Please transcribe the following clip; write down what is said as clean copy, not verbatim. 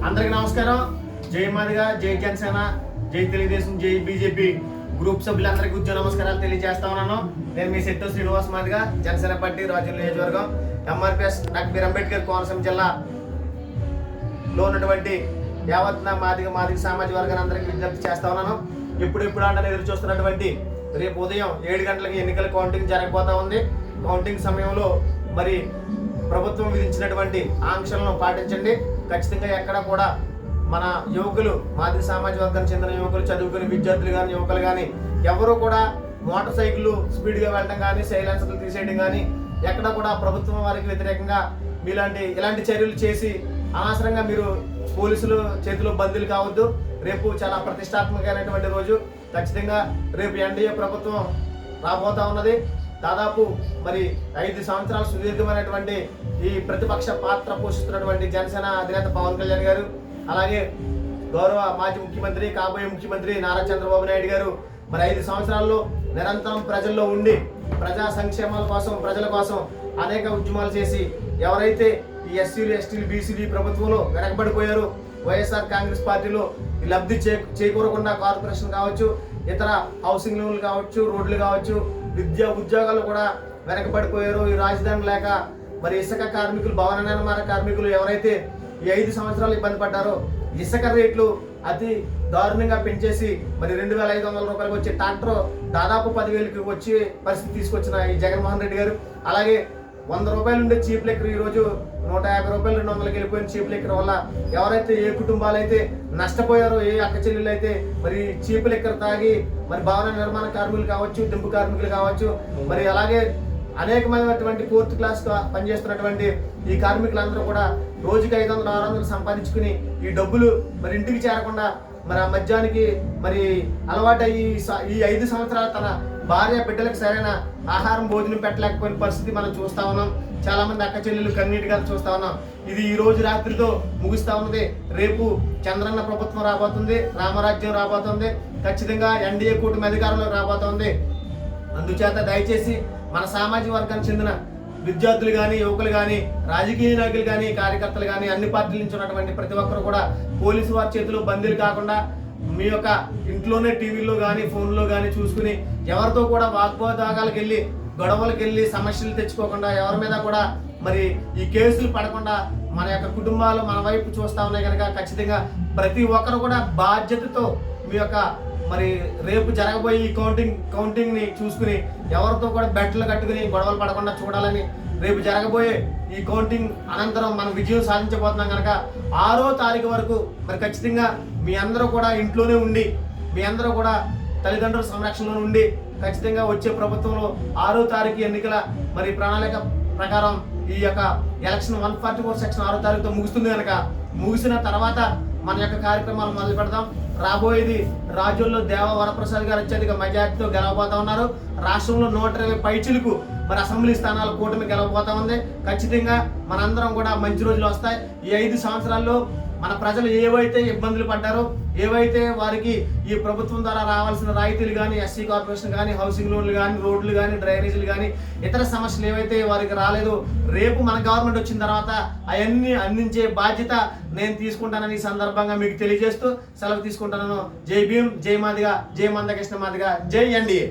అందరికీ నమస్కారం. జై మాదిగా, జై జనసేన, జై తెలుగుదేశం, జై బీజేపీ గ్రూప్ సభ్యులందరికీ ఉద్యోగ నమస్కారాలు తెలియజేస్తా ఉన్నాను. నేను మీ సెట్టు శ్రీనివాస్ మాదిగా, జనసేన పార్టీ రాజుల నియోజకవర్గం, ఎంఆర్పిఎస్ డాక్టర్ బి అంబేద్కర్ కోనసీమ జిల్లాలో ఉన్నటువంటి యావత్ మాదిగ సామాజిక వర్గాన్ని అందరికీ విజ్ఞప్తి చేస్తా ఉన్నాను. ఇప్పుడు అంటే ఎదురు చూస్తున్నటువంటి రేపు ఉదయం 7 గంటలకి ఎన్నికల కౌంటింగ్ జరగబోతా ఉంది. కౌంటింగ్ సమయంలో మరి ప్రభుత్వం విధించినటువంటి ఆంక్షలను పాటించండి. ఖచ్చితంగా ఎక్కడ కూడా మన యువకులు, మాదిగ సామాజిక వర్గానికి చెందిన యువకులు, చదువుకునే విద్యార్థులు కానీ యువకులు కానీ ఎవరు కూడా మోటార్ సైకిల్ స్పీడ్గా వెళ్ళడం కానీ, సైలెన్సర్లు తీసేయడం కానీ, ఎక్కడ కూడా ప్రభుత్వం వారికి వ్యతిరేకంగా ఇలాంటి చర్యలు చేసి అనవసరంగా మీరు పోలీసులు చేతిలో బందీలు కావద్దు. రేపు చాలా ప్రతిష్టాత్మకమైనటువంటి రోజు. ఖచ్చితంగా రేపు ఎన్డీఏ ప్రభుత్వం రాబోతా ఉన్నది. దాదాపు మరి 5 సంవత్సరాలు సుదీర్ఘమైనటువంటి ఈ ప్రతిపక్ష పాత్ర పోషిస్తున్నటువంటి జనసేన అధినేత పవన్ కళ్యాణ్ గారు, అలాగే గౌరవ మాజీ ముఖ్యమంత్రి, కాబోయే ముఖ్యమంత్రి నారా చంద్రబాబు నాయుడు గారు మరి 5 సంవత్సరాల్లో నిరంతరం ప్రజల్లో ఉండి ప్రజా సంక్షేమాల కోసం, ప్రజల కోసం అనేక ఉద్యమాలు చేసి ఎవరైతే ఈ ఎస్సీలు, ఎస్టీలు, బీసీలు ప్రభుత్వంలో వెనకబడిపోయారో, వైఎస్ఆర్ కాంగ్రెస్ పార్టీలో లబ్ధి చేకూరకుండా కార్పొరేషన్ కావచ్చు, ఇతర హౌసింగ్ లోన్లు కావచ్చు, రోడ్లు కావచ్చు, విద్యా ఉద్యోగాలు కూడా వెనకబడిపోయారు. ఈ రాజధాని లేక మరి ఇసుక కార్మికులు, భవన నిర్మాణ కార్మికులు ఎవరైతే ఈ 5 సంవత్సరాలు ఇబ్బంది పడ్డారో, ఇసుక రేట్లు అతి దారుణంగా పెంచేసి మరి 2,500 రూపాయలకు వచ్చే ట్రాక్టర్ దాదాపు 10,000కి వచ్చే పరిస్థితి తీసుకొచ్చిన ఈ జగన్మోహన్ రెడ్డి గారు, అలాగే 100 రూపాయలు ఉండే చీప్ లిక్కర్ ఈరోజు 150 రూపాయలు, 200కి వెళ్ళిపోయిన చీప్ లిక్కర్ వల్ల ఎవరైతే ఏ కుటుంబాలు అయితే నష్టపోయారో, ఏ అక్క చెల్లెలు అయితే మరి చీప్ లిక్కర్ తాగి మరి భవన నిర్మాణ కార్మికులు కావచ్చు, దింపు కార్మికులు కావచ్చు, మరి అలాగే అనేకమైనటువంటి 4th క్లాస్ పనిచేస్తున్నటువంటి ఈ కార్మికులందరూ కూడా రోజుకి 500-600 సంపాదించుకుని ఈ డబ్బులు మరి ఇంటికి చేరకుండా మరి ఆ మద్యానికి మరి అలవాటు అయ్యి ఈ 5 సంవత్సరాలు తన భార్య బిడ్డలకు సరైన ఆహారం, భోజనం పెట్టలేకపోయిన పరిస్థితి మనం చూస్తా ఉన్నాం. చాలా మంది అక్క చెల్లెలు కన్నీటిగా చూస్తా ఉన్నాం. ఇది ఈ రోజు రాత్రితో ముగుస్తా ఉన్నది. రేపు చంద్రన్న ప్రభుత్వం రాబోతుంది, రామరాజ్యం రాబోతుంది, ఖచ్చితంగా ఎన్డీఏ కూటమి అధికారంలో రాబోతుంది. అందుచేత దయచేసి మన సామాజిక వర్గానికి చెందిన విద్యార్థులు కానీ, యువకులు కానీ, రాజకీయ నాయకులు కానీ, కార్యకర్తలు కానీ, అన్ని పార్టీల నుంచి ఉన్నటువంటి ప్రతి ఒక్కరు కూడా పోలీసు వారి చేతిలో బందీలు కాకుండా మీ యొక్క ఇంట్లోనే టీవీలో కానీ, ఫోన్లో కానీ చూసుకుని ఎవరితో కూడా వాగ్వాదాలకు వెళ్ళి, గొడవలకు వెళ్ళి సమస్యలు తెచ్చుకోకుండా, ఎవరి మీద కూడా మరి ఈ కేసులు పడకుండా మన యొక్క కుటుంబాలు మన వైపు చూస్తా ఉన్నాయి కనుక ఖచ్చితంగా ప్రతి ఒక్కరు కూడా బాధ్యతతో మీ యొక్క మరి రేపు జరగబోయే ఈ కౌంటింగ్ని చూసుకుని ఎవరితో కూడా బెట్టలు కట్టుకుని గొడవలు పడకుండా చూడాలని, రేపు జరగబోయే ఈ కౌంటింగ్ అనంతరం మనం విజయం సాధించబోతున్నాం కనుక 6వ తారీఖు వరకు మరి ఖచ్చితంగా మీ అందరూ కూడా ఇంట్లోనే ఉండి, మీ అందరూ కూడా తల్లిదండ్రుల సంరక్షణలో ఉండి ఖచ్చితంగా వచ్చే ప్రభుత్వంలో 6వ తారీఖు ఎన్నికల మరి ప్రణాళిక ప్రకారం ఈ యొక్క ఎలక్షన్ 144 సెక్షన్ 6వ తారీఖుతో ముగుస్తుంది కనుక ముగిసిన తర్వాత మన యొక్క కార్యక్రమాలు మొదలు పెడదాం. రాబోయేది రాజ్యంలో దేవ వరప్రసాద్ గారు అత్యధిక మెజార్టీతో గెలవబోతా ఉన్నారు. రాష్ట్రంలో 120 పైచిలకు మరి అసెంబ్లీ స్థానాలు కూటమి గెలవబోతా ఉంది. ఖచ్చితంగా మనందరం కూడా మంచి రోజులు వస్తాయి. ఈ 5 సంవత్సరాల్లో మన ప్రజలు ఏవైతే ఇబ్బందులు పడ్డారో, ఏవైతే వారికి ఈ ప్రభుత్వం ద్వారా రావాల్సిన రాయితీలు కానీ, ఎస్సీ కార్పొరేషన్ కానీ, హౌసింగ్ లోన్లు కానీ, రోడ్లు కానీ, డ్రైనేజీలు కానీ, ఇతర సమస్యలు ఏవైతే వారికి రాలేదో రేపు మన గవర్నమెంట్ వచ్చిన తర్వాత అవన్నీ అందించే బాధ్యత నేను తీసుకుంటానని ఈ సందర్భంగా మీకు తెలియజేస్తూ సెలవు తీసుకుంటాను. జై భీమ్, జై మాదిగా, జై మందకృష్ణ మాదిగా, జై ఎన్డీఏ.